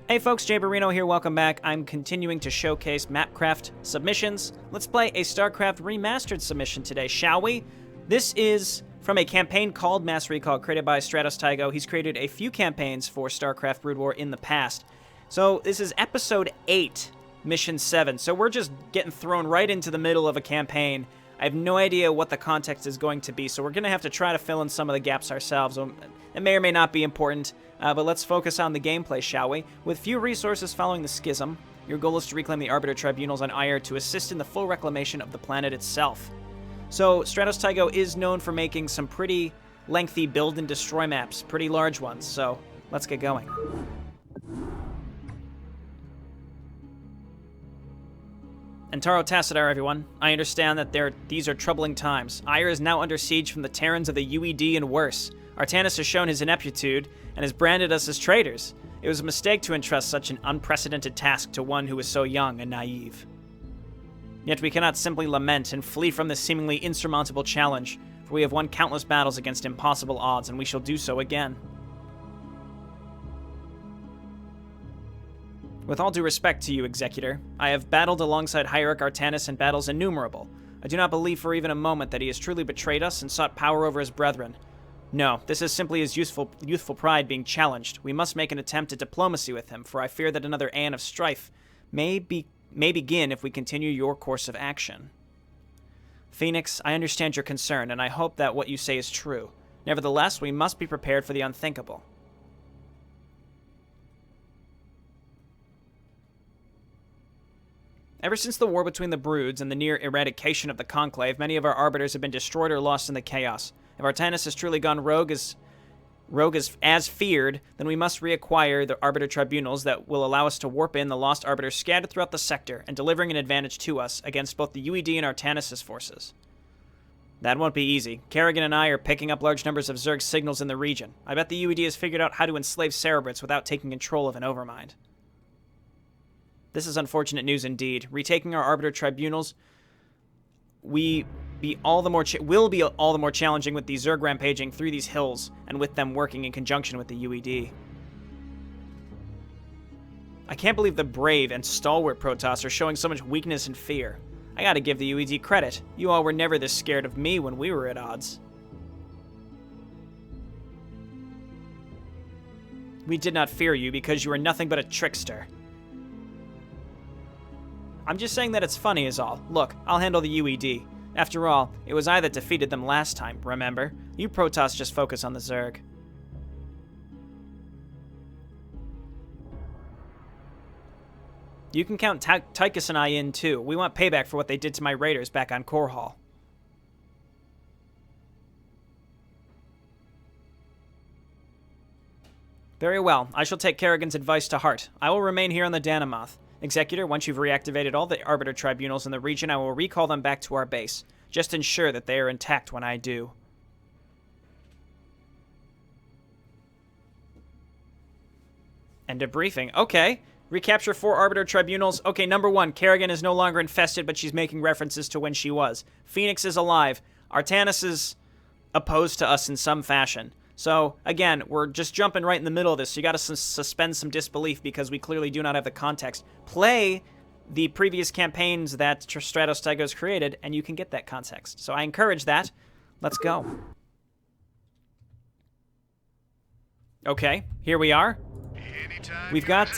Hey folks, Jayborino here, welcome back. I'm continuing to showcase MapCraft submissions. Let's play a StarCraft Remastered submission today, shall we? This is from a campaign called Mass Recall, created by StratosTygo. He's created a few campaigns for StarCraft Brood War in the past. So this is Episode 8, Mission 7. So we're just getting thrown right into the middle of a campaign. I have no idea what the context is going to be, so we're going to have to try to fill in some of the gaps ourselves. It may or may not be important, but let's focus on the gameplay, shall we? With few resources following the schism, your goal is to reclaim the Arbiter Tribunals on Aiur to assist in the full reclamation of the planet itself. So, StratosTygo is known for making some pretty lengthy build and destroy maps, pretty large ones, so let's get going. Antaro Tassadar, everyone. I understand that these are troubling times. Aiur is now under siege from the Terrans of the UED and worse. Artanis has shown his ineptitude and has branded us as traitors. It was a mistake to entrust such an unprecedented task to one who is so young and naive. Yet we cannot simply lament and flee from this seemingly insurmountable challenge, for we have won countless battles against impossible odds, and we shall do so again. With all due respect to you, Executor, I have battled alongside Hierarch Artanis in battles innumerable. I do not believe for even a moment that he has truly betrayed us and sought power over his brethren. No, this is simply his youthful pride being challenged. We must make an attempt at diplomacy with him, for I fear that another aeon of strife may begin if we continue your course of action. Phoenix, I understand your concern, and I hope that what you say is true. Nevertheless, we must be prepared for the unthinkable. Ever since the war between the Broods and the near eradication of the Conclave, many of our Arbiters have been destroyed or lost in the chaos. If Artanis has truly gone rogue as feared, then we must reacquire the Arbiter Tribunals that will allow us to warp in the lost Arbiters scattered throughout the sector and delivering an advantage to us against both the UED and Artanis' forces. That won't be easy. Kerrigan and I are picking up large numbers of Zerg signals in the region. I bet the UED has figured out how to enslave Cerebrits without taking control of an Overmind. This is unfortunate news indeed. Retaking our Arbiter Tribunals will be all the more challenging with the Zerg rampaging through these hills and with them working in conjunction with the UED. I can't believe the brave and stalwart Protoss are showing so much weakness and fear. I gotta give the UED credit. You all were never this scared of me when we were at odds. We did not fear you because you were nothing but a trickster. I'm just saying that it's funny is all. Look, I'll handle the UED. After all, it was I that defeated them last time, remember? You Protoss just focus on the Zerg. You can count Tychus and I in, too. We want payback for what they did to my raiders back on Core Hall. Very well. I shall take Kerrigan's advice to heart. I will remain here on the Danamoth. Executor, once you've reactivated all the Arbiter Tribunals in the region, I will recall them back to our base. Just ensure that they are intact when I do. End of briefing. Okay. Recapture 4 Arbiter Tribunals. Okay, number 1, Kerrigan is no longer infested, but she's making references to when she was. Phoenix is alive. Artanis is opposed to us in some fashion. So, again, we're just jumping right in the middle of this, so you gotta suspend some disbelief because we clearly do not have the context. Play the previous campaigns that StratosTygo's created, and you can get that context. So I encourage that. Let's go. Okay, here we are. We've got,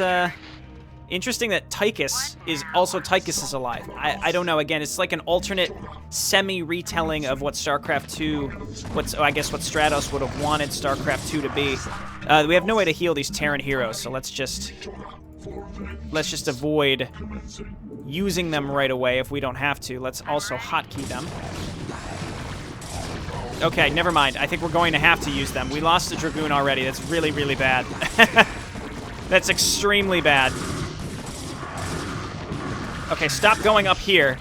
interesting that Tychus is alive. I don't know, again, it's like an alternate semi-retelling of what StarCraft 2, what Stratos would have wanted StarCraft 2 to be. We have no way to heal these Terran heroes, so let's just avoid using them right away if we don't have to. Let's also hotkey them. Okay, never mind. I think we're going to have to use them. We lost the Dragoon already. That's really, really bad. That's extremely bad. Okay, stop going up here.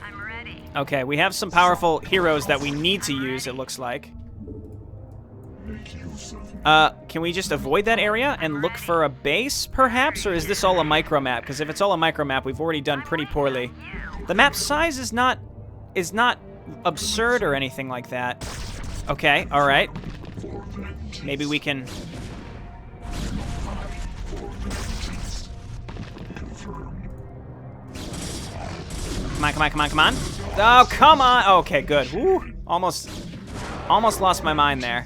I'm ready. Okay, we have some powerful heroes that we need to use, it looks like. Can we just avoid that area and look for a base, perhaps? Or is this all a micro map? Because if it's all a micro map, we've already done pretty poorly. The map size is not absurd or anything like that. Okay, alright. Maybe we can Come on, come on, come on, come on. Oh, come on. Okay, good. Woo. Almost lost my mind there.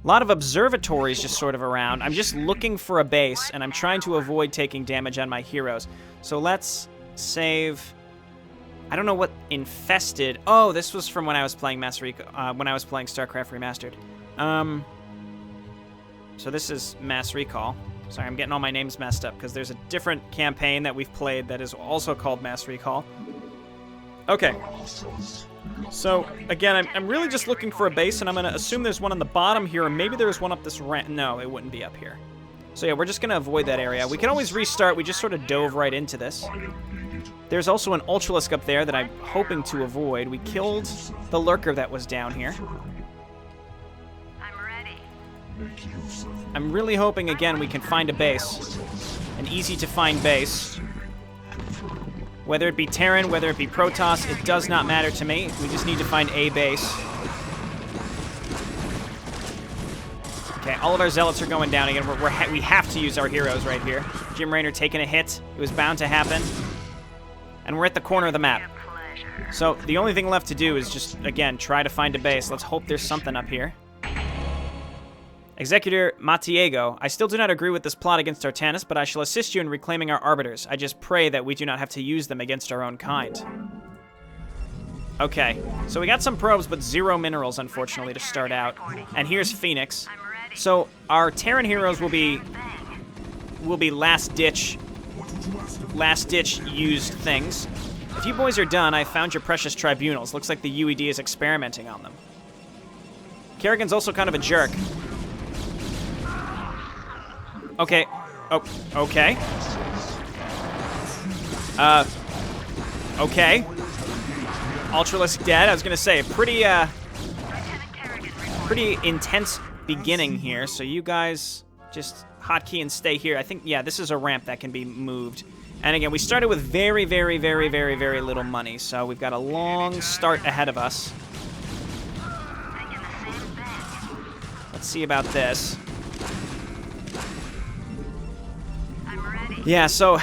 A lot of observatories just sort of around. I'm just looking for a base, and I'm trying to avoid taking damage on my heroes. So let's save... I don't know what infested... Oh, this was from when I was playing when I was playing StarCraft Remastered. So this is Mass Recall. Sorry, I'm getting all my names messed up, because there's a different campaign that we've played that is also called Mass Recall. Okay. So, again, I'm really just looking for a base, and I'm going to assume there's one on the bottom here, and maybe there's one up this ramp. No, it wouldn't be up here. So, yeah, we're just going to avoid that area. We can always restart. We just sort of dove right into this. There's also an Ultralisk up there that I'm hoping to avoid. We killed the Lurker that was down here. I'm ready. I'm really hoping, again, we can find a base. An easy-to-find base. Whether it be Terran, whether it be Protoss, it does not matter to me. We just need to find a base. Okay, all of our Zealots are going down again. We have to use our heroes right here. Jayborino taking a hit. It was bound to happen. And we're at the corner of the map. So the only thing left to do is just, again, try to find a base. Let's hope there's something up here. Executor Matiego, I still do not agree with this plot against Artanis, but I shall assist you in reclaiming our arbiters. I just pray that we do not have to use them against our own kind. Okay, so we got some probes, but 0 minerals, unfortunately, to start out. And here's Phoenix. So our Terran heroes will be last-ditch used things. If you boys are done, I found your precious tribunals. Looks like the UED is experimenting on them. Kerrigan's also kind of a jerk. Okay. Oh, okay. Okay. Ultralisk dead. I was gonna say, a pretty intense beginning here. So you guys just hotkey and stay here. I think, yeah, this is a ramp that can be moved. And again, we started with very, very, very, very, very little money. So we've got a long start ahead of us. Let's see about this. Yeah, so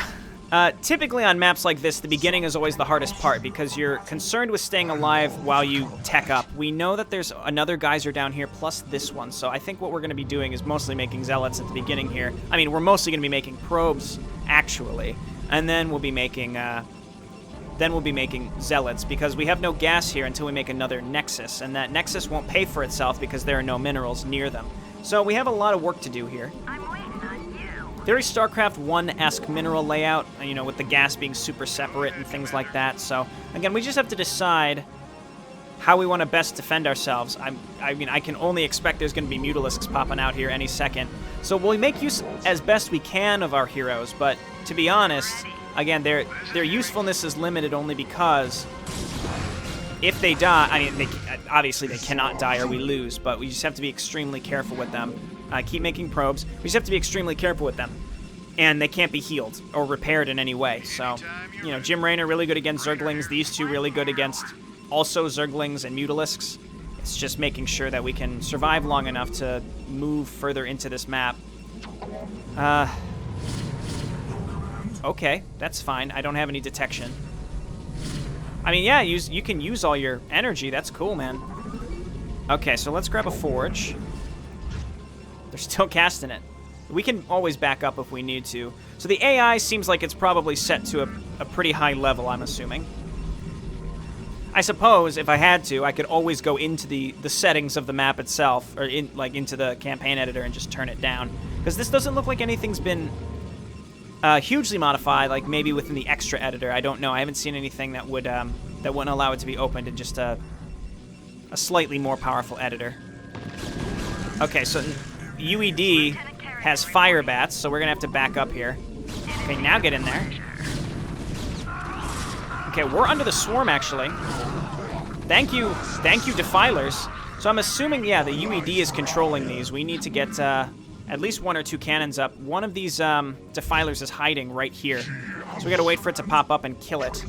typically on maps like this, the beginning is always the hardest part because you're concerned with staying alive while you tech up. We know that there's another geyser down here plus this one, so I think what we're going to be doing is mostly making zealots at the beginning here. I mean, we're mostly going to be making probes, actually, and then we'll be making zealots because we have no gas here until we make another nexus, and that nexus won't pay for itself because there are no minerals near them. So we have a lot of work to do here. Very StarCraft 1-esque mineral layout, you know, with the gas being super separate and things like that. So, again, we just have to decide how we want to best defend ourselves. I mean, I can only expect there's going to be Mutalisks popping out here any second. So we'll make use as best we can of our heroes, but to be honest, again, their usefulness is limited only because if they die, I mean, obviously they cannot die or we lose, but we just have to be extremely careful with them. Keep making probes. We just have to be extremely careful with them. And they can't be healed or repaired in any way. So, you know, Jayborino really good against Zerglings. These two really good against also Zerglings and Mutalisks. It's just making sure that we can survive long enough to move further into this map. Okay, that's fine. I don't have any detection. I mean, yeah, you can use all your energy. That's cool, man. Okay, so let's grab a forge. They're still casting it. We can always back up if we need to. So the AI seems like it's probably set to a pretty high level, I'm assuming. I suppose, if I had to, I could always go into the settings of the map itself, or into the campaign editor and just turn it down. Because this doesn't look like anything's been hugely modified, like maybe within the extra editor. I don't know. I haven't seen anything that wouldn't allow it to be opened in just a slightly more powerful editor. Okay, so UED has fire bats, so we're gonna have to back up here. Okay, now get in there. Okay, we're under the swarm, actually. Thank you, Defilers. So I'm assuming, yeah, the UED is controlling these. We need to get at least 1 or 2 cannons up. One of these Defilers is hiding right here. So we gotta wait for it to pop up and kill it.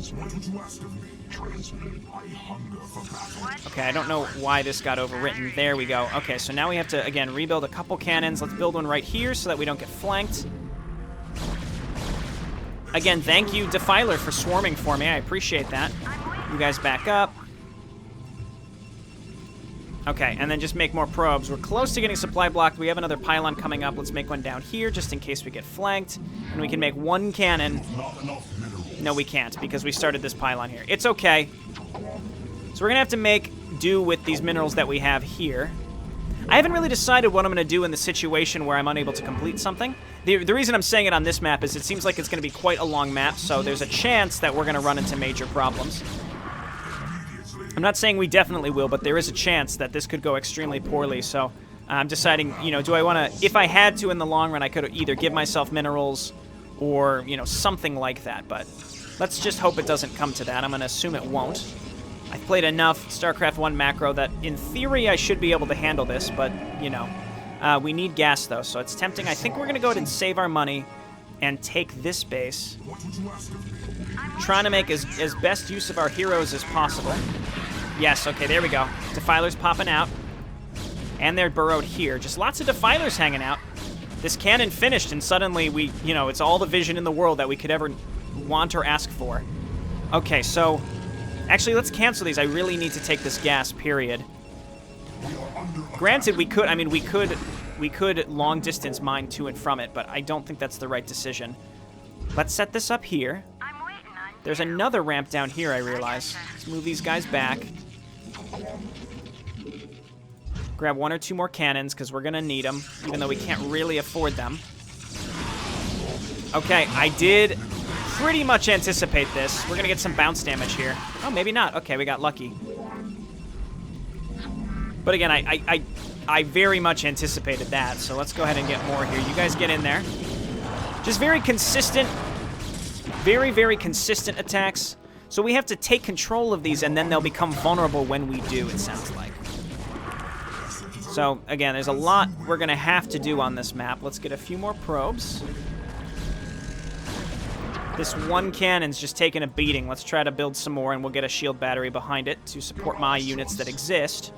Okay, I don't know why this got overwritten. There we go. Okay, so now we have to, again, rebuild a couple cannons. Let's build one right here so that we don't get flanked. Again, thank you, Defiler, for swarming for me. I appreciate that. You guys back up. Okay, and then just make more probes. We're close to getting supply blocked. We have another pylon coming up. Let's make one down here just in case we get flanked. And we can make one cannon. No, we can't because we started this pylon here. It's okay. So we're going to have to make do with these minerals that we have here. I haven't really decided what I'm going to do in the situation where I'm unable to complete something. The reason I'm saying it on this map is it seems like it's going to be quite a long map, so there's a chance that we're going to run into major problems. I'm not saying we definitely will, but there is a chance that this could go extremely poorly, so I'm deciding, you know, do I want to... If I had to in the long run, I could either give myself minerals or, you know, something like that, but let's just hope it doesn't come to that. I'm going to assume it won't. I've played enough StarCraft 1 macro that, in theory, I should be able to handle this, but, you know, we need gas, though, so it's tempting. I think we're going to go ahead and save our money and take this base. Trying to make as best use of our heroes as possible. Yes, okay, there we go. Defiler's popping out. And they're burrowed here. Just lots of Defilers hanging out. This cannon finished, and suddenly we, you know, it's all the vision in the world that we could ever want or ask for. Okay, so... Actually, let's cancel these. I really need to take this gas, period. Granted, we could long-distance mine to and from it, but I don't think that's the right decision. Let's set this up here. There's another ramp down here, I realize. Let's move these guys back. Grab one or two more cannons, because we're going to need them, even though we can't really afford them. Okay, I did pretty much anticipate this. We're going to get some bounce damage here. Oh, maybe not. Okay, we got lucky. But again, I very much anticipated that, so let's go ahead and get more here. You guys get in there. Just very consistent, very, very consistent attacks. So we have to take control of these, and then they'll become vulnerable when we do, it sounds like. So, again, there's a lot we're going to have to do on this map. Let's get a few more probes. This one cannon's just taking a beating. Let's try to build some more, and we'll get a shield battery behind it to support my units that exist.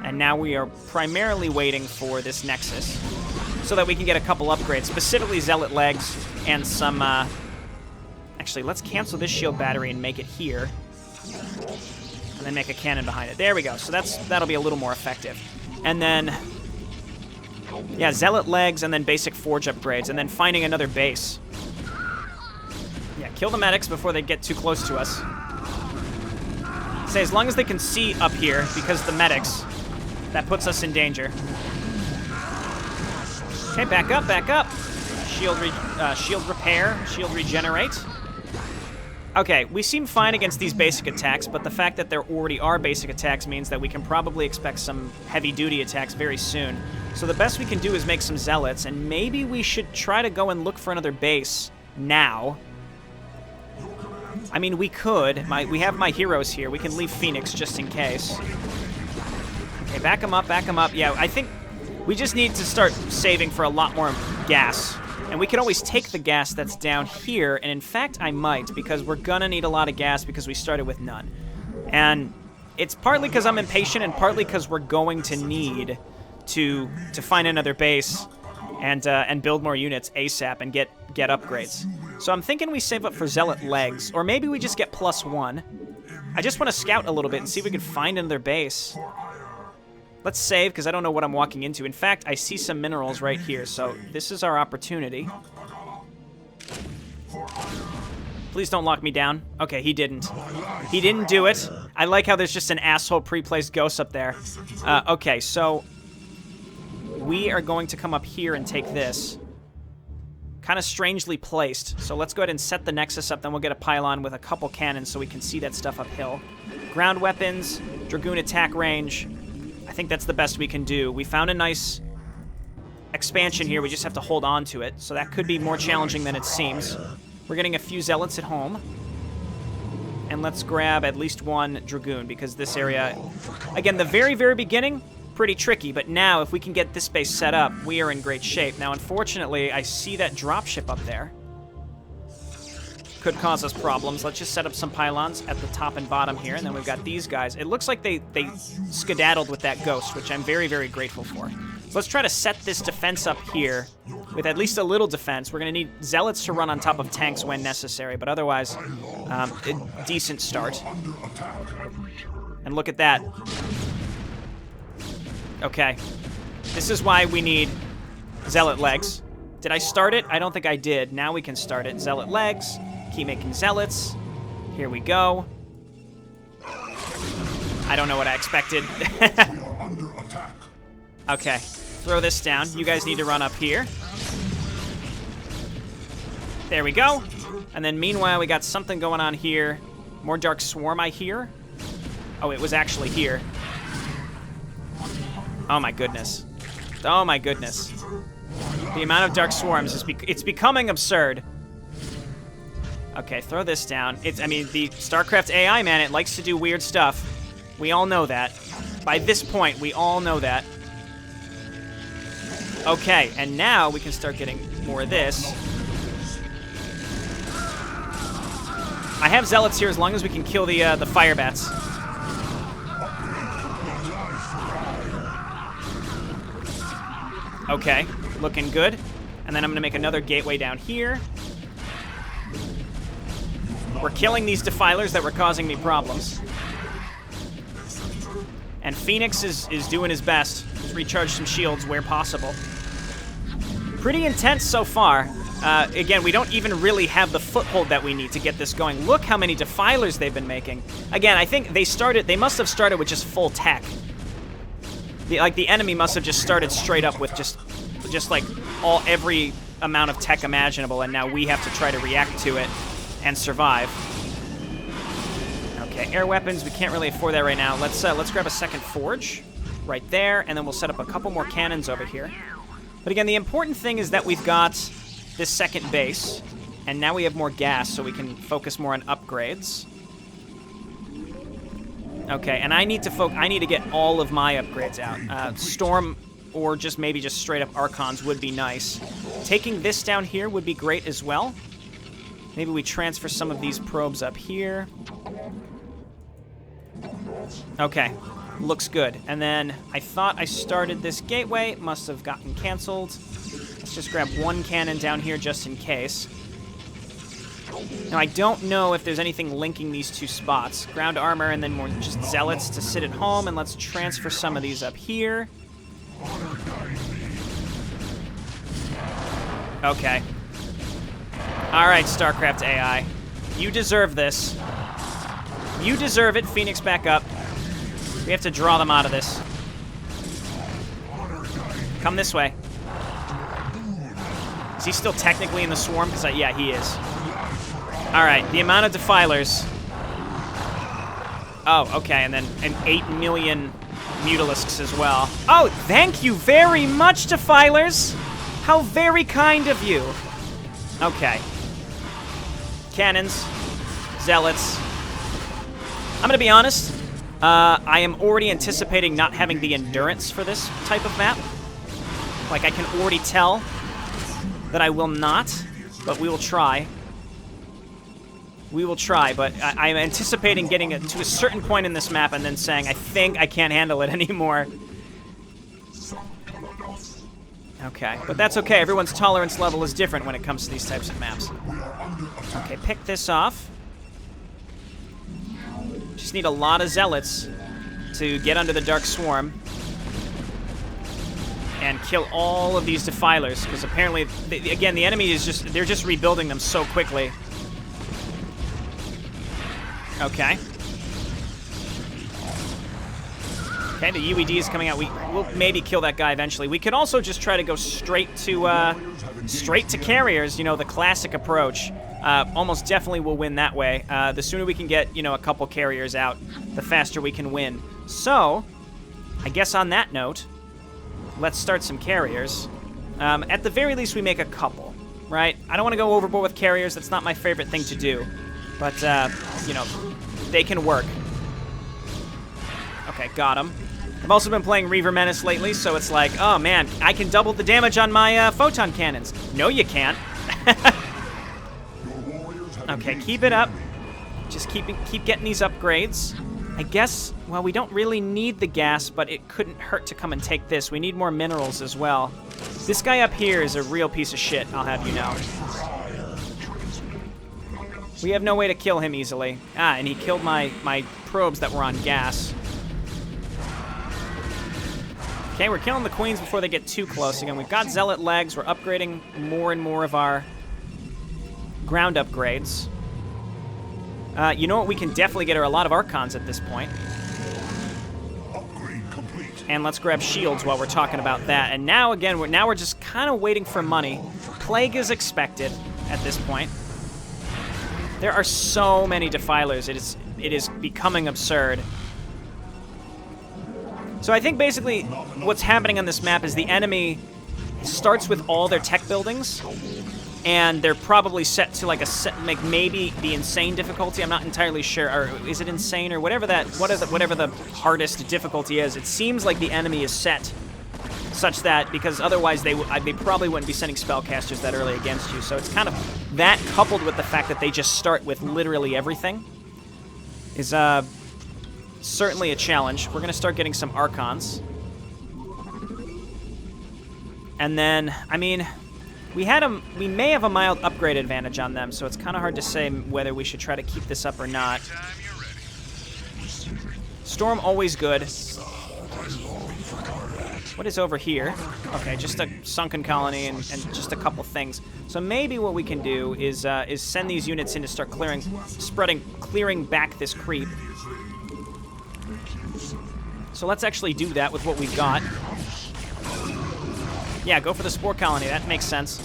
And now we are primarily waiting for this Nexus so that we can get a couple upgrades, specifically Zealot Legs and some... Actually, let's cancel this shield battery and make it here. And then make a cannon behind it. There we go. So that'll be a little more effective. And then... Yeah, Zealot Legs and then basic Forge upgrades. And then finding another base. Yeah, kill the medics before they get too close to us. Say, as long as they can see up here, because the medics, that puts us in danger. Okay, back up, back up. Shield repair, shield regenerate. Okay, we seem fine against these basic attacks, but the fact that there already are basic attacks means that we can probably expect some heavy-duty attacks very soon. So the best we can do is make some zealots, and maybe we should try to go and look for another base now. I mean, we could. We have my heroes here. We can leave Phoenix just in case. Okay, back them up, back them up. Yeah, I think we just need to start saving for a lot more gas. And we can always take the gas that's down here, and in fact, I might, because we're gonna need a lot of gas because we started with none. And it's partly because I'm impatient, and partly because we're going to need to find another base and build more units ASAP and get upgrades. So I'm thinking we save up for Zealot Legs, or maybe we just get +1. I just want to scout a little bit and see if we can find another base. Let's save, because I don't know what I'm walking into. In fact, I see some minerals right here, so this is our opportunity. Please don't lock me down. Okay, he didn't. He didn't do it. I like how there's just an asshole pre-placed ghost up there. Okay, so we are going to come up here and take this. Kind of strangely placed. So let's go ahead and set the Nexus up, then we'll get a pylon with a couple cannons so we can see that stuff uphill. Ground weapons, Dragoon attack range. I think that's the best we can do. We found a nice expansion here. We just have to hold on to it. So that could be more challenging than it seems. We're getting a few Zealots at home. And let's grab at least one Dragoon, because this area... Again, the very, very beginning, pretty tricky. But now, if we can get this base set up, we are in great shape. Now, unfortunately, I see that dropship up there. Could cause us problems. Let's just set up some pylons at the top and bottom here, and then we've got these guys. It looks like they skedaddled with that ghost, which I'm very, very grateful for. So let's try to set this defense up here with at least a little defense. We're going to need zealots to run on top of tanks when necessary, but otherwise, a decent start. And look at that. Okay. This is why we need zealot legs. Did I start it? I don't think I did. Now we can start it. Zealot legs. Keep making zealots. Here we go. I don't know what I expected. Okay. Throw this down. You guys need to run up here. There we go. And then meanwhile, we got something going on here. More Dark Swarm, I hear. Oh, it was actually here. Oh my goodness. Oh my goodness. The amount of Dark Swarms is it's becoming absurd. Okay, throw this down. I mean, the StarCraft AI, man, it likes to do weird stuff. We all know that. By this point, we all know that. Okay, and now we can start getting more of this. I have zealots here as long as we can kill the fire bats. Okay, looking good. And then I'm going to make another gateway down here. We're killing these defilers that were causing me problems. And Phoenix is doing his best to recharge some shields where possible. Pretty intense so far. Again, we don't even really have the foothold that we need to get this going. Look how many defilers they've been making. Again, I think they must have started with just full tech. The enemy must have just started straight up with just like every amount of tech imaginable, and now we have to try to react to it and survive. Okay, air weapons, we can't really afford that right now. Let's grab a second forge right there, and then we'll set up a couple more cannons over here. But again, the important thing is that we've got this second base, and now we have more gas, so we can focus more on upgrades. Okay, and I need to get all of my upgrades out. Storm or maybe just straight up Archons would be nice. Taking this down here would be great as well. Maybe we transfer some of these probes up here. Okay, looks good. And then I thought I started this gateway. Must have gotten canceled. Let's just grab one cannon down here just in case. Now, I don't know if there's anything linking these two spots. Ground armor and then more just zealots to sit at home. And let's transfer some of these up here. Okay. All right, StarCraft AI. You deserve this. You deserve it. Phoenix, back up. We have to draw them out of this. Come this way. Is he still technically in the swarm? Because yeah, he is. All right, the amount of defilers. Oh, okay, and then 8 million mutalisks as well. Oh, thank you very much, defilers. How very kind of you. Okay. Cannons, zealots. I'm gonna be honest. I am already anticipating not having the endurance for this type of map. Like, I can already tell that I will not, but we will try. We will try, but I'm anticipating getting it to a certain point in this map and then saying, I think I can't handle it anymore. Okay, but that's okay. Everyone's tolerance level is different when it comes to these types of maps. Okay, pick this off. Just need a lot of zealots to get under the Dark Swarm and kill all of these defilers, because apparently, again, the enemy is they're just rebuilding them so quickly. Okay. Okay, the UED is coming out. We'll maybe kill that guy eventually. We could also just try to go straight to carriers, you know, the classic approach. Almost definitely will win that way. The sooner we can get, you know, a couple carriers out, the faster we can win. So, I guess on that note, let's start some carriers. At the very least, we make a couple, right? I don't want to go overboard with carriers. That's not my favorite thing to do. But, you know, they can work. Okay, got him. I've also been playing Reaver Menace lately, so it's like, oh man, I can double the damage on my photon cannons. No, you can't. Okay, keep it up. Just keep getting these upgrades. I guess, well, we don't really need the gas, but it couldn't hurt to come and take this. We need more minerals as well. This guy up here is a real piece of shit, I'll have you know. We have no way to kill him easily. Ah, and he killed my probes that were on gas. Okay, we're killing the queens before they get too close again. We've got zealot legs. We're upgrading more and more of our ground upgrades. You know what? We can definitely get her a lot of archons at this point. And let's grab shields while we're talking about that. And now, again, we're just kind of waiting for money. Plague is expected at this point. There are so many defilers. It is becoming absurd. So I think basically what's happening on this map is the enemy starts with all their tech buildings, and they're probably set to like maybe the insane difficulty. I'm not entirely sure, or is it insane or whatever whatever the hardest difficulty is. It seems like the enemy is set such that, because otherwise they probably wouldn't be sending spellcasters that early against you. So it's kind of that, coupled with the fact that they just start with literally everything, is certainly a challenge. We're gonna start getting some archons, and then I mean, we may have a mild upgrade advantage on them, so it's kind of hard to say whether we should try to keep this up or not. Storm always good. What is over here? Okay, just a sunken colony and just a couple things. So maybe what we can do is send these units in to start clearing back this creep. So let's actually do that with what we've got. Yeah, go for the spore colony. That makes sense.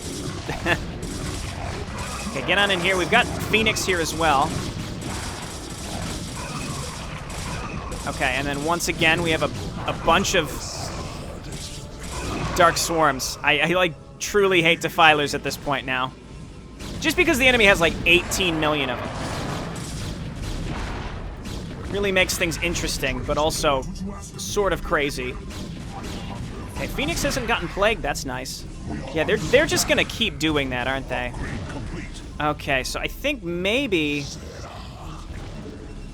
Okay, get on in here. We've got Phoenix here as well. Okay, and then once again, we have a bunch of Dark Swarms. I like truly hate defilers at this point now. Just because the enemy has like 18 million of them. Really makes things interesting, but also sort of crazy. Okay, Phoenix hasn't gotten plagued. That's nice. Yeah, they're just gonna keep doing that, aren't they? Okay, so I think maybe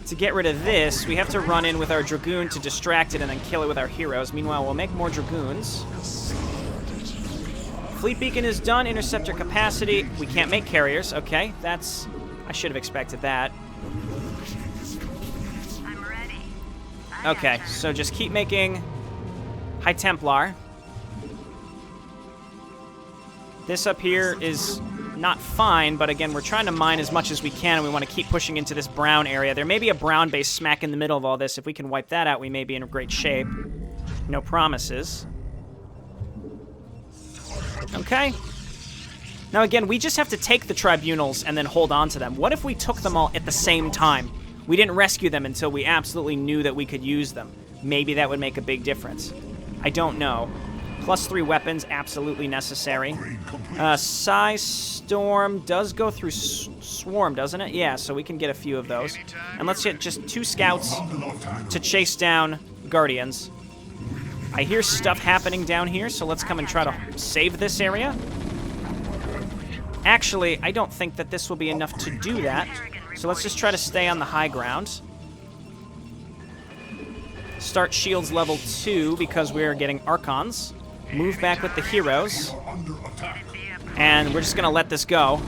to get rid of this, we have to run in with our Dragoon to distract it and then kill it with our heroes. Meanwhile, we'll make more Dragoons. Fleet Beacon is done. Interceptor capacity. We can't make carriers. Okay, that's... I should have expected that. Okay, so just keep making High Templar. This up here is not fine, but again, we're trying to mine as much as we can, and we want to keep pushing into this brown area. There may be a brown base smack in the middle of all this. If we can wipe that out, we may be in great shape. No promises. Okay. Now again, we just have to take the tribunals and then hold on to them. What if we took them all at the same time? We didn't rescue them until we absolutely knew that we could use them. Maybe that would make a big difference. I don't know. +3 weapons, absolutely necessary. Psy Storm does go through Swarm, doesn't it? Yeah, so we can get a few of those. And let's get just 2 scouts to chase down Guardians. I hear stuff happening down here, so let's come and try to save this area. Actually, I don't think that this will be enough to do that. So let's just try to stay on the high ground. Start shields level 2 because we are getting Archons. Move back with the heroes. And we're just going to let this go.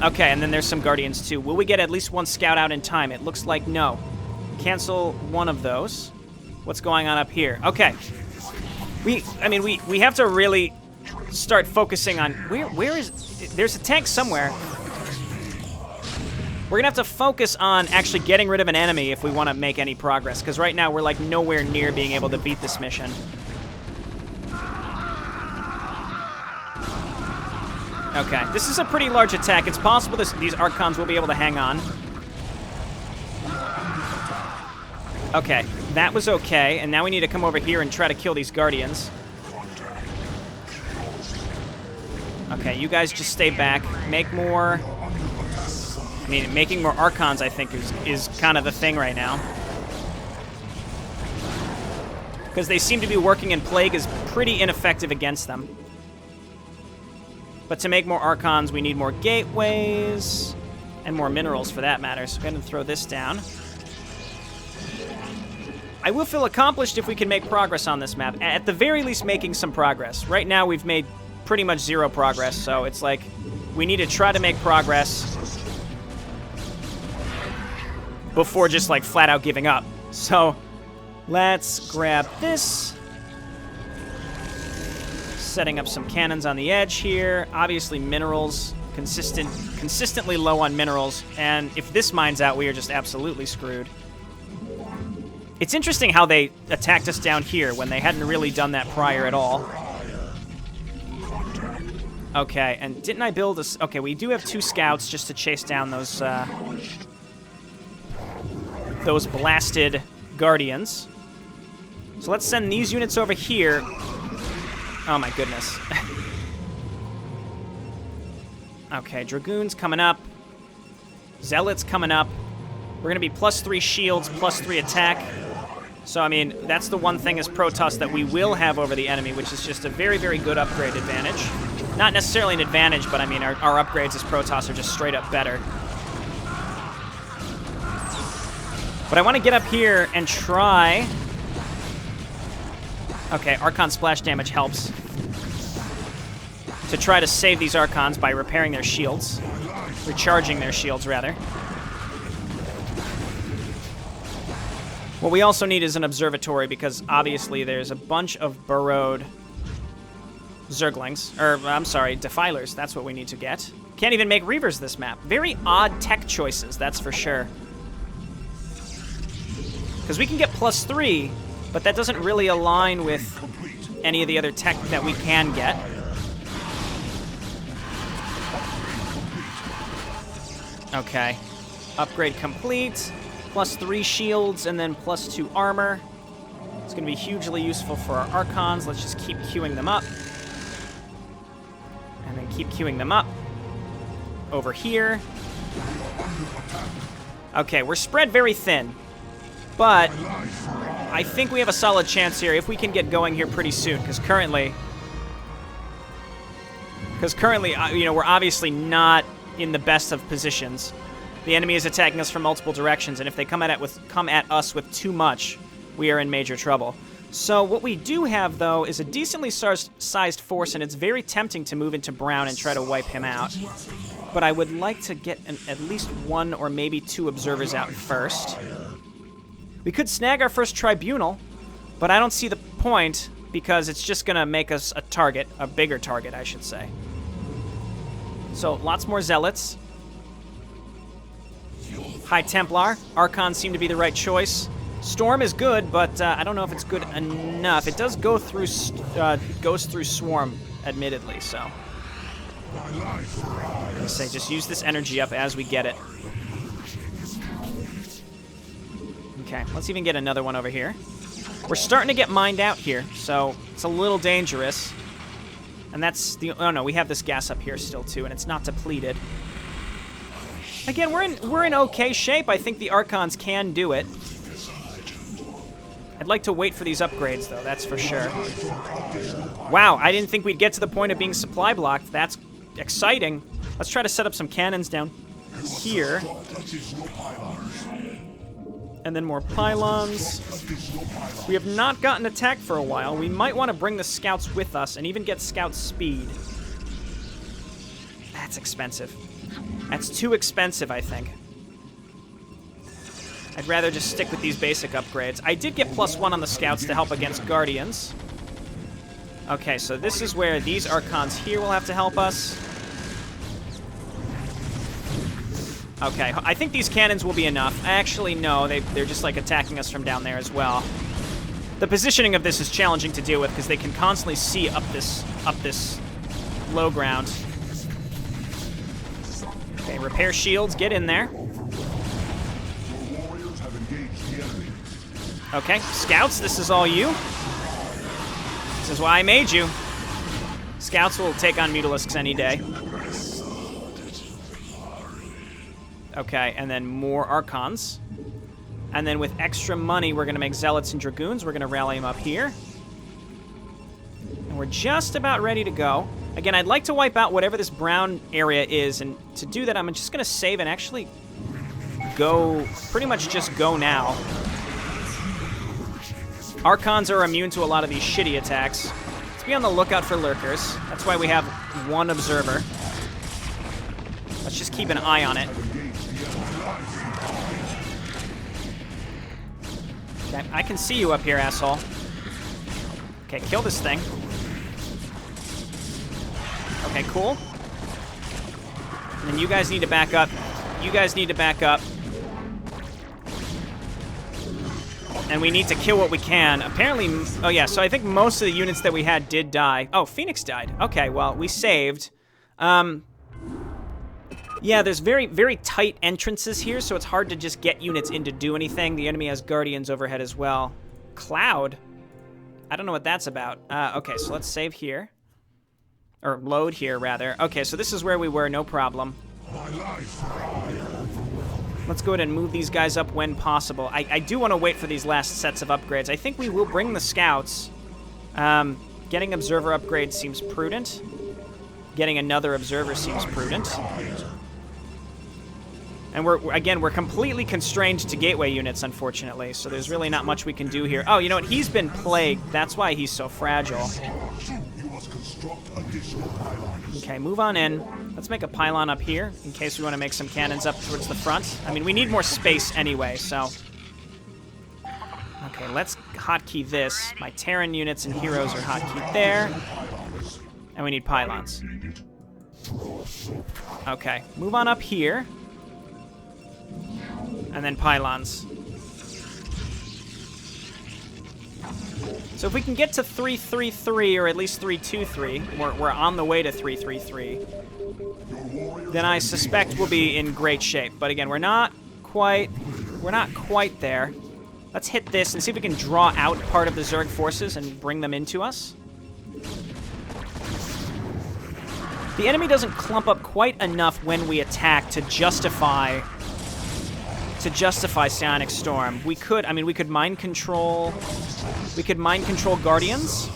Okay, and then there's some Guardians too. Will we get at least 1 scout out in time? It looks like no. Cancel one of those. What's going on up here? Okay. We have to really start focusing on... Where is... There's a tank somewhere. We're gonna have to focus on actually getting rid of an enemy if we want to make any progress, because right now we're like nowhere near being able to beat this mission. Okay, this is a pretty large attack. It's possible these Archons will be able to hang on. Okay, that was okay, and now we need to come over here and try to kill these Guardians. Okay, you guys just stay back. Make more... I mean, making more Archons, I think, is kind of the thing right now. Because they seem to be working, and Plague is pretty ineffective against them. But to make more Archons, we need more gateways, and more minerals for that matter. So I'm going to throw this down. I will feel accomplished if we can make progress on this map. At the very least, making some progress. Right now, we've made pretty much zero progress, so it's like we need to try to make progress before just like flat out giving up. So let's grab this. Setting up some cannons on the edge here. Obviously minerals, consistently low on minerals, and if this mines out, we are just absolutely screwed. It's interesting how they attacked us down here when they hadn't really done that prior at all. Okay, and didn't I build a... Okay, we do have 2 scouts just to chase down those blasted guardians. So let's send these units over here. Oh my goodness. Okay, Dragoons coming up. Zealots coming up. We're going to be +3 shields, +3 attack. So, I mean, that's the one thing as Protoss that we will have over the enemy, which is just a very, very good upgrade advantage. Not necessarily an advantage, but I mean, our upgrades as Protoss are just straight up better. But I want to get up here and try... Okay, Archon splash damage helps. To try to save these Archons by repairing their shields. Recharging their shields, rather. What we also need is an observatory, because obviously there's a bunch of burrowed Zerglings. Or, I'm sorry, Defilers. That's what we need to get. Can't even make Reavers this map. Very odd tech choices, that's for sure. Because we can get +3, but that doesn't really align with any of the other tech that we can get. Okay. Upgrade complete. +3 shields, and then +2 armor. It's going to be hugely useful for our Archons. Let's just keep queuing them up. And then keep queuing them up. Over here. Okay, we're spread very thin. But I think we have a solid chance here if we can get going here pretty soon, because currently, you know, we're obviously not in the best of positions. The enemy is attacking us from multiple directions, and if they come at us with too much, we are in major trouble. So what we do have, though, is a decently sized force, and it's very tempting to move into Brown and try to wipe him out. But I would like to get at least 1 or maybe 2 observers out first. We could snag our first tribunal, but I don't see the point, because it's just going to make us a target, a bigger target, I should say. So lots more zealots. High Templar. Archons seem to be the right choice. Storm is good, but I don't know if it's good enough. It does go through, goes through Swarm, admittedly, so. I say, just use this energy up as we get it. Okay, let's even get another one over here. We're starting to get mined out here, so it's a little dangerous. And that's the... Oh, no, we have this gas up here still, too, and it's not depleted. Again, we're in okay shape. I think the Archons can do it. I'd like to wait for these upgrades, though, that's for sure. Wow, I didn't think we'd get to the point of being supply blocked. That's exciting. Let's try to set up some cannons down here. And then more pylons. We have not gotten attacked for a while. We might want to bring the scouts with us and even get scout speed. That's expensive. That's too expensive, I think. I'd rather just stick with these basic upgrades. I did get +1 on the scouts to help against guardians. Okay, so this is where these Archons here will have to help us. Okay, I think these cannons will be enough. Actually, no, they're just like attacking us from down there as well. The positioning of this is challenging to deal with because they can constantly see up this low ground. Okay, repair shields, get in there. Okay, scouts, this is all you. This is why I made you. Scouts will take on Mutalisks any day. Okay, and then more Archons. And then with extra money, we're going to make Zealots and Dragoons. We're going to rally them up here. And we're just about ready to go. Again, I'd like to wipe out whatever this brown area is, and to do that, I'm just going to save and actually go, pretty much just go now. Archons are immune to a lot of these shitty attacks. Let's be on the lookout for lurkers. That's why we have one observer. Let's just keep an eye on it. Okay, I can see you up here, asshole. Okay, kill this thing. Okay, cool. And then you guys need to back up. You guys need to back up. And we need to kill what we can. Apparently, oh yeah, so I think most of the units that we had did die. Oh, Phoenix died. Okay, well, we saved. Yeah, there's very, very tight entrances here, so it's hard to just get units in to do anything. The enemy has Guardians overhead as well. Cloud? I don't know what that's about. Okay, so let's save here. Or load here, rather. Okay, so this is where we were, no problem. Let's go ahead and move these guys up when possible. I do want to wait for these last sets of upgrades. I think we will bring the scouts. Getting observer upgrades seems prudent. Getting another observer seems prudent. And we're completely constrained to gateway units, unfortunately, so there's really not much we can do here. Oh, you know what? He's been plagued. That's why he's so fragile. Okay, move on in. Let's make a pylon up here, in case we want to make some cannons up towards the front. I mean, we need more space anyway, so... Okay, let's hotkey this. My Terran units and heroes are hotkeyed there. And we need pylons. Okay, move on up here. And then pylons. So if we can get to 333, or at least 323, we're on the way to 333, then I suspect we'll be in great shape. But again, we're not quite there. Let's hit this and see if we can draw out part of the Zerg forces and bring them into us. The enemy doesn't clump up quite enough when we attack to justify Psionic Storm. We could mind control. We could mind control Guardians.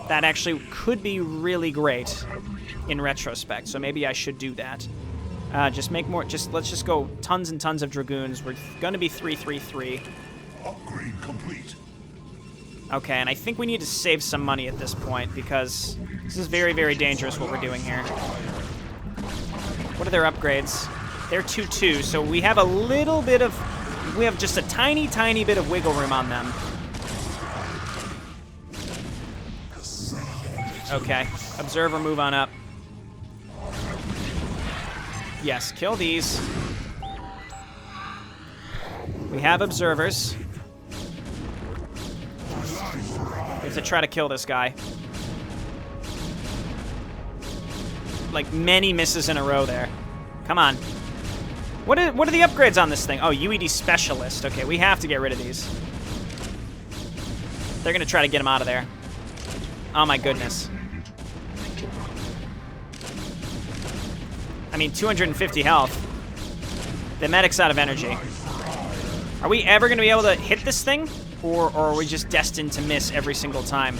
That actually could be really great in retrospect. So maybe I should do that. Just make more. Let's just go tons and tons of Dragoons. We're gonna be 333. Upgrade complete. Okay, and I think we need to save some money at this point because this is very, very dangerous what we're doing here. What are their upgrades? They're 2-2, so we have a little bit of... We have just a tiny, tiny bit of wiggle room on them. Okay, observer, move on up. Yes, kill these. We have observers. We have to try to kill this guy. Like, many misses in a row there. Come on. What are the upgrades on this thing? Oh, UED Specialist. Okay, we have to get rid of these. They're going to try to get him out of there. Oh, my goodness. I mean, 250 health. The medic's out of energy. Are we ever going to be able to hit this thing? Or are we just destined to miss every single time?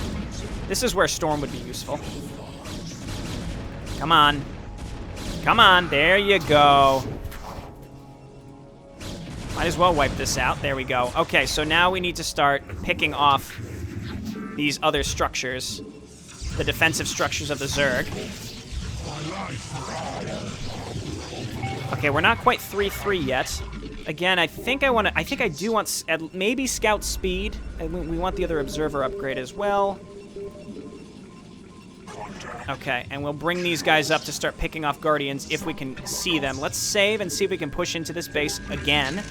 This is where Storm would be useful. Come on. Come on. There you go. Might as well wipe this out. There we go. Okay, so now we need to start picking off these other structures. The defensive structures of the Zerg. Okay, we're not quite 3-3 yet. Again, I think I do want maybe Scout Speed. And we want the other Observer upgrade as well. Okay, and we'll bring these guys up to start picking off Guardians if we can see them. Let's save and see if we can push into this base again.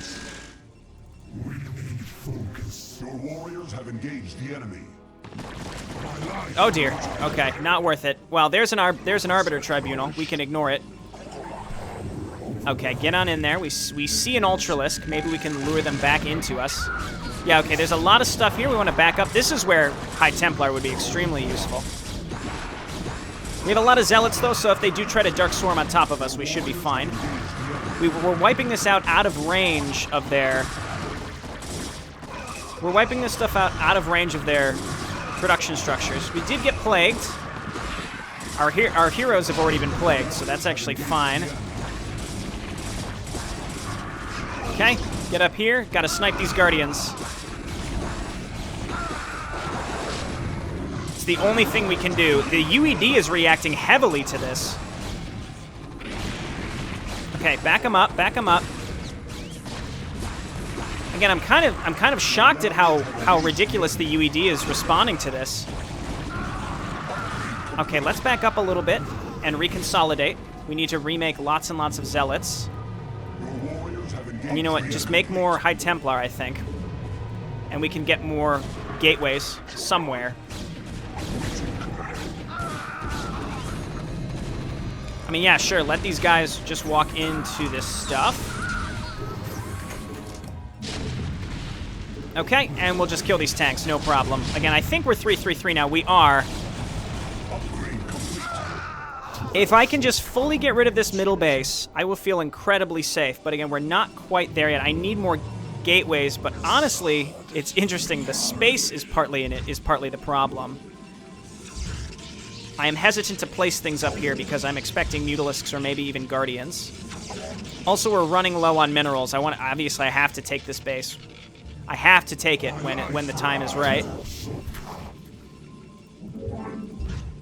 Your warriors have engaged the enemy. Oh dear. Okay, not worth it. Well, there's an Arbiter Tribunal. We can ignore it. Okay, get on in there. We see an Ultralisk. Maybe we can lure them back into us. Yeah, okay, there's a lot of stuff here. We want to back up. This is where High Templar would be extremely useful. We have a lot of Zealots, though, so if they do try to Dark Swarm on top of us, we should be fine. We're wiping this out of range of their... We're wiping this stuff out of range of their production structures. We did get plagued. Our heroes have already been plagued, so that's actually fine. Okay, get up here. Gotta snipe these Guardians. It's the only thing we can do. The UED is reacting heavily to this. Okay, back him up, back him up. Again, I'm kind of shocked at how ridiculous the UED is responding to this. Okay, let's back up a little bit and reconsolidate. We need to remake lots and lots of zealots. And you know what? Just make more High Templar, I think. And we can get more gateways somewhere. I mean, yeah, sure. Let these guys just walk into this stuff. Okay, and we'll just kill these tanks, no problem. Again, I think we're 3-3-3 now. We are. If I can just fully get rid of this middle base, I will feel incredibly safe. But again, we're not quite there yet. I need more gateways, but honestly, it's interesting. The space is partly the problem. I am hesitant to place things up here because I'm expecting Mutalisks or maybe even Guardians. Also, we're running low on minerals. Obviously, I have to take this base. I have to take it when the time is right.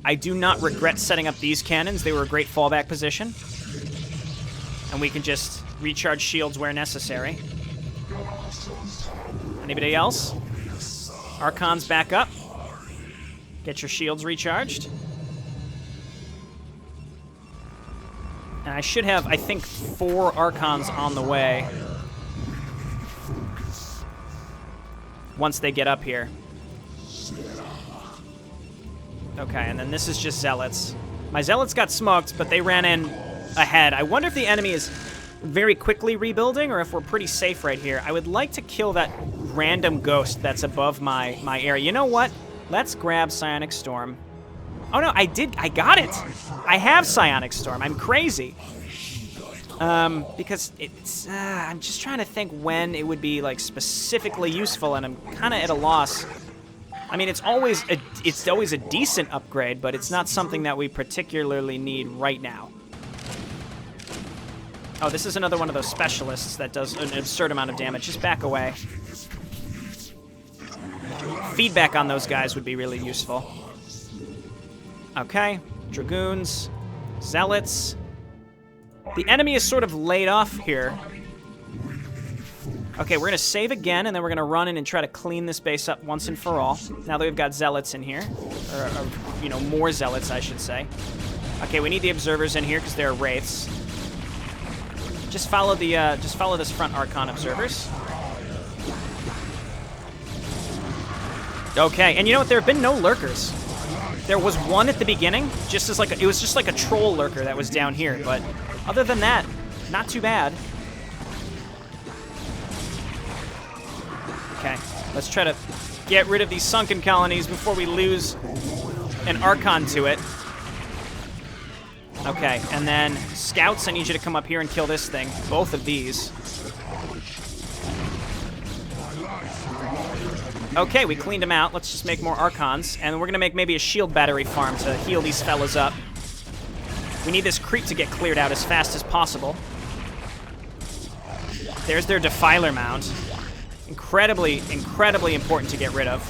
I do not regret setting up these cannons. They were a great fallback position. And we can just recharge shields where necessary. Anybody else? Archons back up. Get your shields recharged. And I should have, I think, 4 Archons on the way. Once they get up here. Okay, and then this is just Zealots. My Zealots got smoked, but they ran in ahead. I wonder if the enemy is very quickly rebuilding or if we're pretty safe right here. I would like to kill that random ghost that's above my area. You know what? Let's grab Psionic Storm. Oh, no, I got it. I have Psionic Storm. I'm crazy. Because it's, I'm just trying to think when it would be, like, specifically useful, and I'm kind of at a loss. I mean, it's always a decent upgrade, but it's not something that we particularly need right now. Oh, this is another one of those specialists that does an absurd amount of damage. Just back away. Feedback on those guys would be really useful. Okay, Dragoons, Zealots. The enemy is sort of laid off here. Okay, we're going to save again, and then we're going to run in and try to clean this base up once and for all. Now that we've got Zealots in here. Or you know, more Zealots, I should say. Okay, we need the Observers in here because they're Wraiths. Just follow this front Archon Observers. Okay, and you know what? There have been no Lurkers. There was one at the beginning, it was just like a troll Lurker that was down here, but other than that, not too bad. Okay, let's try to get rid of these sunken colonies before we lose an Archon to it. Okay, and then Scouts, I need you to come up here and kill this thing. Both of these. Okay, we cleaned them out. Let's just make more Archons, and we're going to make maybe a shield battery farm to heal these fellas up. We need this creep to get cleared out as fast as possible. There's their Defiler Mound. Incredibly, incredibly important to get rid of.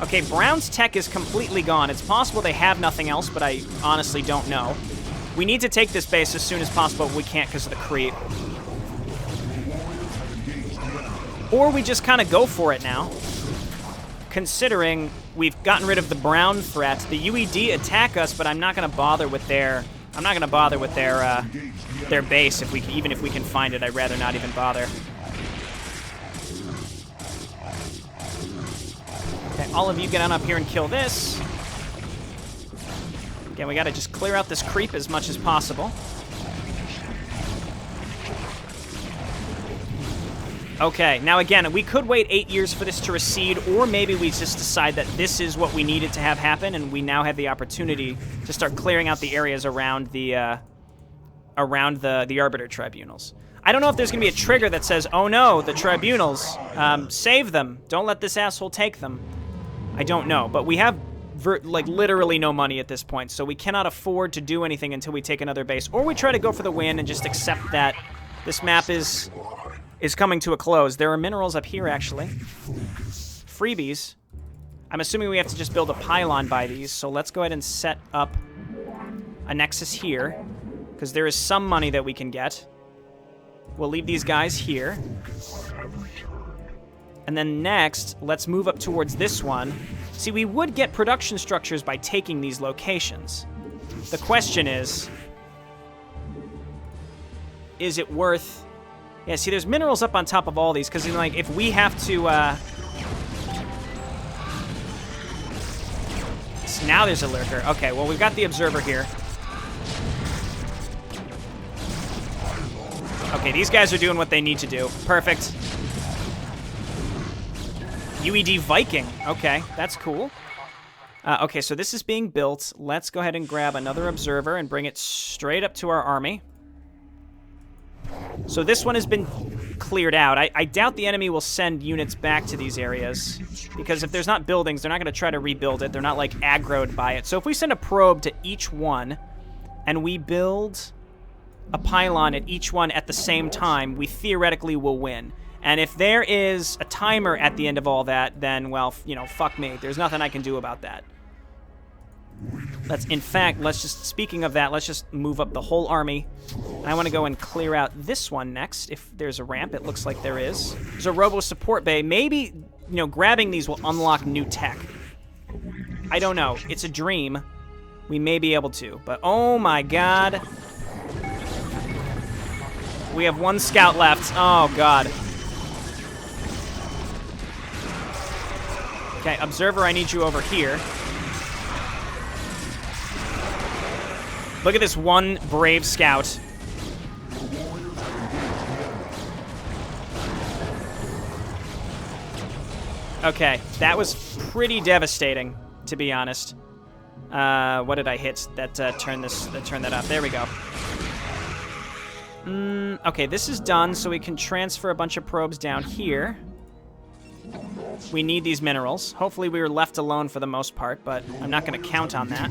Okay, Brown's tech is completely gone. It's possible they have nothing else, but I honestly don't know. We need to take this base as soon as possible, but we can't because of the creep. Or we just kind of go for it now. Considering we've gotten rid of the Brown threat. The UED attack us, but I'm not going to bother with their... their base, even if we can find it. I'd rather not even bother. Okay, all of you get on up here and kill this. Again, we got to just clear out this creep as much as possible. Okay, now again, we could wait 8 years for this to recede, or maybe we just decide that this is what we needed to have happen, and we now have the opportunity to start clearing out the areas around the Arbiter Tribunals. I don't know if there's going to be a trigger that says, oh no, the Tribunals, save them, don't let this asshole take them. I don't know, but we have literally no money at this point, so we cannot afford to do anything until we take another base, or we try to go for the win and just accept that this map is coming to a close. There are minerals up here, actually. Freebies. I'm assuming we have to just build a pylon by these, so let's go ahead and set up a nexus here, because there is some money that we can get. We'll leave these guys here. And then next, let's move up towards this one. See, we would get production structures by taking these locations. The question is it worth... Yeah, see, there's minerals up on top of all these, because, like, if we have to, So now there's a lurker. Okay, well, we've got the observer here. Okay, these guys are doing what they need to do. Perfect. UED Viking. Okay, that's cool. Okay, so this is being built. Let's go ahead and grab another observer and bring it straight up to our army. So this one has been cleared out. I doubt the enemy will send units back to these areas, because if there's not buildings, they're not going to try to rebuild it. They're not, like, aggroed by it. So if we send a probe to each one, and we build a pylon at each one at the same time, we theoretically will win. And if there is a timer at the end of all that, then, well, you know, fuck me. There's nothing I can do about that. In fact, speaking of that, let's just move up the whole army. And I want to go and clear out this one next, if there's a ramp. It looks like there is. There's a robo support bay. Maybe, you know, grabbing these will unlock new tech. I don't know. It's a dream. We may be able to. But, oh my god. We have one scout left. Oh, god. Okay, observer, I need you over here. Look at this one brave scout. Okay, that was pretty devastating, to be honest. What did I hit that turned that up? There we go. Okay, this is done, so we can transfer a bunch of probes down here. We need these minerals. Hopefully we were left alone for the most part, but I'm not going to count on that.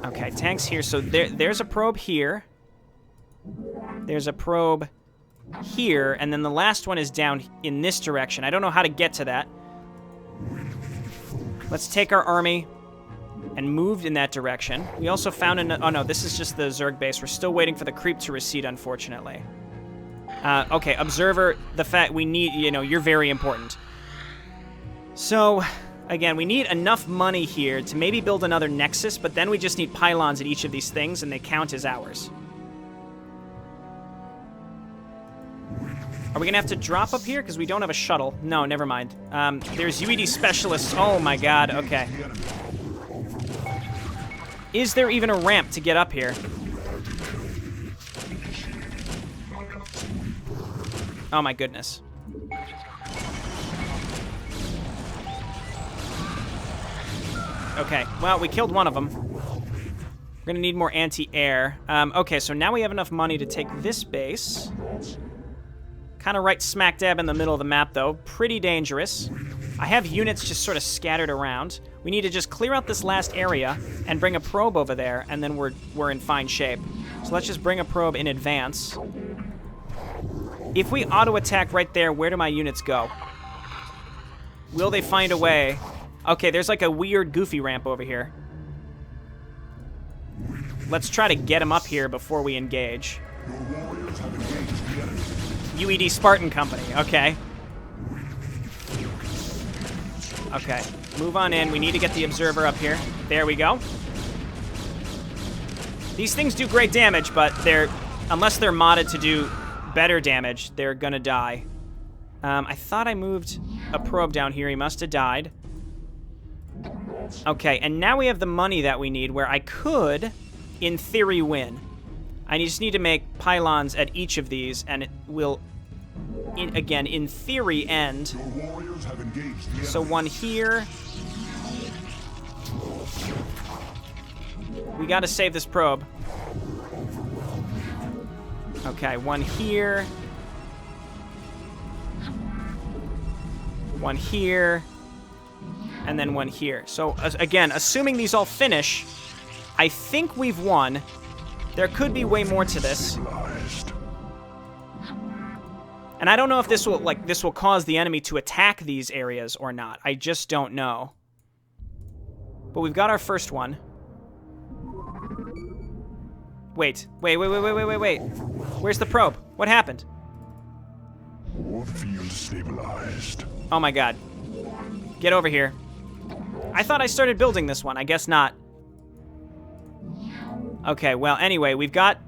Okay, tanks here. So there's a probe here. There's a probe here, and then the last one is down in this direction. I don't know how to get to that. Let's take our army and move in that direction. We also found an... Oh, no, this is just the Zerg base. We're still waiting for the creep to recede, unfortunately. Okay, observer, the fact we need... You know, you're very important. So... Again, we need enough money here to maybe build another nexus, but then we just need pylons at each of these things, and they count as ours. Are we going to have to drop up here? Because we don't have a shuttle. No, never mind. There's UED specialists. Oh, my God. Okay. Is there even a ramp to get up here? Oh, my goodness. Okay, well, we killed one of them. We're gonna need more anti-air. Okay, so now we have enough money to take this base. Kind of right smack dab in the middle of the map, though. Pretty dangerous. I have units just sort of scattered around. We need to just clear out this last area and bring a probe over there, and then we're in fine shape. So let's just bring a probe in advance. If we auto-attack right there, where do my units go? Will they find a way? Okay, there's like a weird, goofy ramp over here. Let's try to get him up here before we engage. UED Spartan Company, okay. Okay, move on in. We need to get the observer up here. There we go. These things do great damage, but unless they're modded to do better damage, they're gonna die. I thought I moved a probe down here. He must have died. Okay, and now we have the money that we need, where I could, in theory, win. I just need to make pylons at each of these, and it will, again, in theory, end. So one here. We gotta save this probe. Okay, one here. One here. And then one here. So, again, assuming these all finish, I think we've won. There could be way more to this. And I don't know if this will cause the enemy to attack these areas or not. I just don't know. But we've got our first one. Wait. Where's the probe? What happened? War field stabilized. Oh my god. Get over here. I thought I started building this one. I guess not. Okay, well, anyway, we've got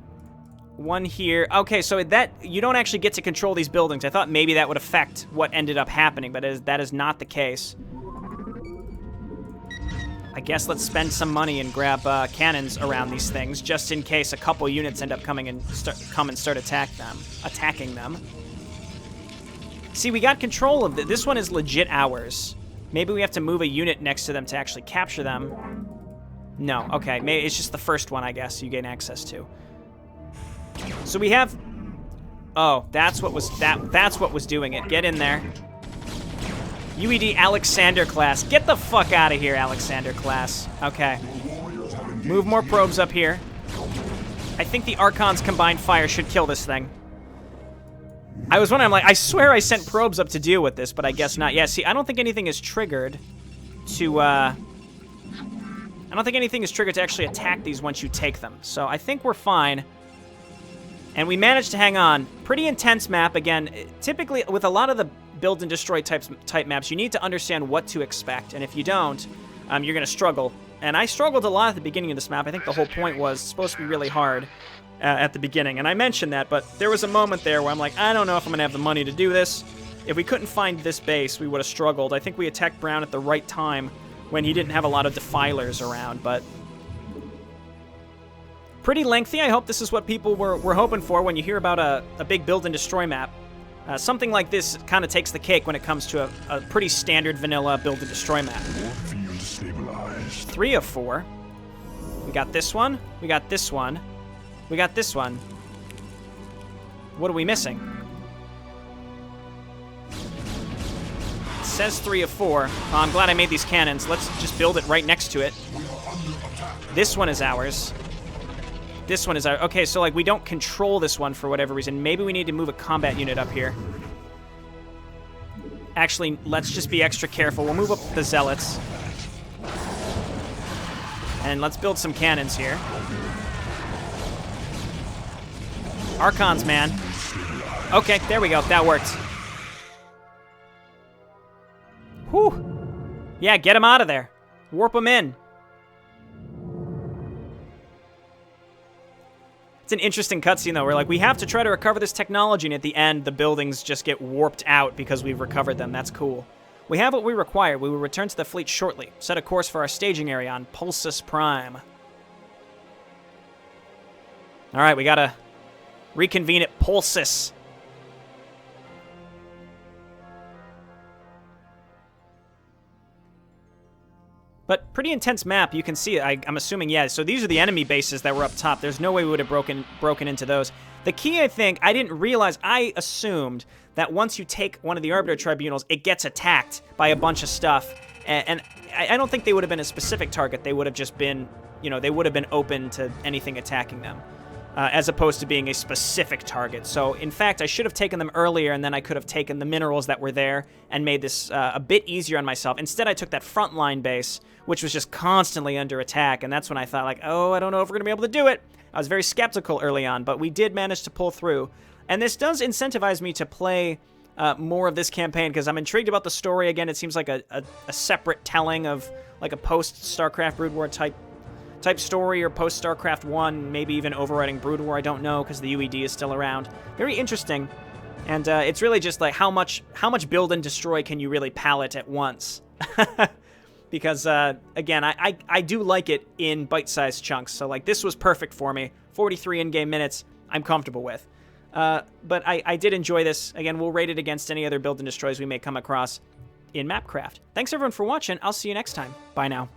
one here. Okay, so that you don't actually get to control these buildings. I thought maybe that would affect what ended up happening, but that is not the case. I guess let's spend some money and grab cannons around these things, just in case a couple units end up coming and start attacking them. See, we got control of this one is legit ours. Maybe we have to move a unit next to them to actually capture them. No, okay, maybe it's just the first one, I guess, you gain access to. So we have... Oh, that's what was doing it. Get in there. UED Alexander class. Get the fuck out of here, Alexander class. Okay. Move more probes up here. I think the Archon's combined fire should kill this thing. I was wondering, I'm like, I swear I sent probes up to deal with this, but I guess not. Yeah, see, I don't think anything is triggered to, I don't think anything is triggered to actually attack these once you take them. So I think we're fine. And we managed to hang on. Pretty intense map. Again, typically, with a lot of the build and destroy type maps, you need to understand what to expect. And if you don't, you're going to struggle. And I struggled a lot at the beginning of this map. I think the whole point was it's supposed to be really hard at the beginning. And I mentioned that, but there was a moment there where I'm like, I don't know if I'm going to have the money to do this. If we couldn't find this base, we would have struggled. I think we attacked Brown at the right time when he didn't have a lot of defilers around, but... Pretty lengthy. I hope this is what people were hoping for when you hear about a big build and destroy map. Something like this kind of takes the cake when it comes to a pretty standard vanilla build and destroy map. 3 of 4. We got this one. We got this one. We got this one. What are we missing? It says 3 of 4. Oh, I'm glad I made these cannons. Let's just build it right next to it. This one is ours. This one is our... Okay, so, like, we don't control this one for whatever reason. Maybe we need to move a combat unit up here. Actually, let's just be extra careful. We'll move up the Zealots. And let's build some cannons here. Archons, man. Okay, there we go. That worked. Whew. Yeah, get him out of there. Warp him in. It's an interesting cutscene, though, where, like, we have to try to recover this technology, and at the end, the buildings just get warped out because we've recovered them. That's cool. We have what we require. We will return to the fleet shortly. Set a course for our staging area on Pulsus Prime. All right, we gotta reconvene at Pulsus. But pretty intense map. You can see it. I'm assuming, yeah. So these are the enemy bases that were up top. There's no way we would have broken into those. The key, I think, I didn't realize, I assumed that once you take one of the Arbiter Tribunals, it gets attacked by a bunch of stuff. And I don't think they would have been a specific target. They would have just been, you know, they would have been open to anything attacking them. As opposed to being a specific target. So, in fact, I should have taken them earlier, and then I could have taken the minerals that were there and made this a bit easier on myself. Instead, I took that frontline base, which was just constantly under attack, and that's when I thought, like, oh, I don't know if we're going to be able to do it. I was very skeptical early on, but we did manage to pull through. And this does incentivize me to play more of this campaign, because I'm intrigued about the story. Again, it seems like a separate telling of, like, a post-StarCraft Brood War type story, or post-StarCraft 1, maybe even overriding Brood War, I don't know, because the UED is still around. Very interesting, and it's really just like how much build and destroy can you really palette at once? Because, again, I do like it in bite-sized chunks, so, like, this was perfect for me. 43 in-game minutes, I'm comfortable with. But I did enjoy this. Again, we'll rate it against any other build and destroys we may come across in MapCraft. Thanks, everyone, for watching. I'll see you next time. Bye now.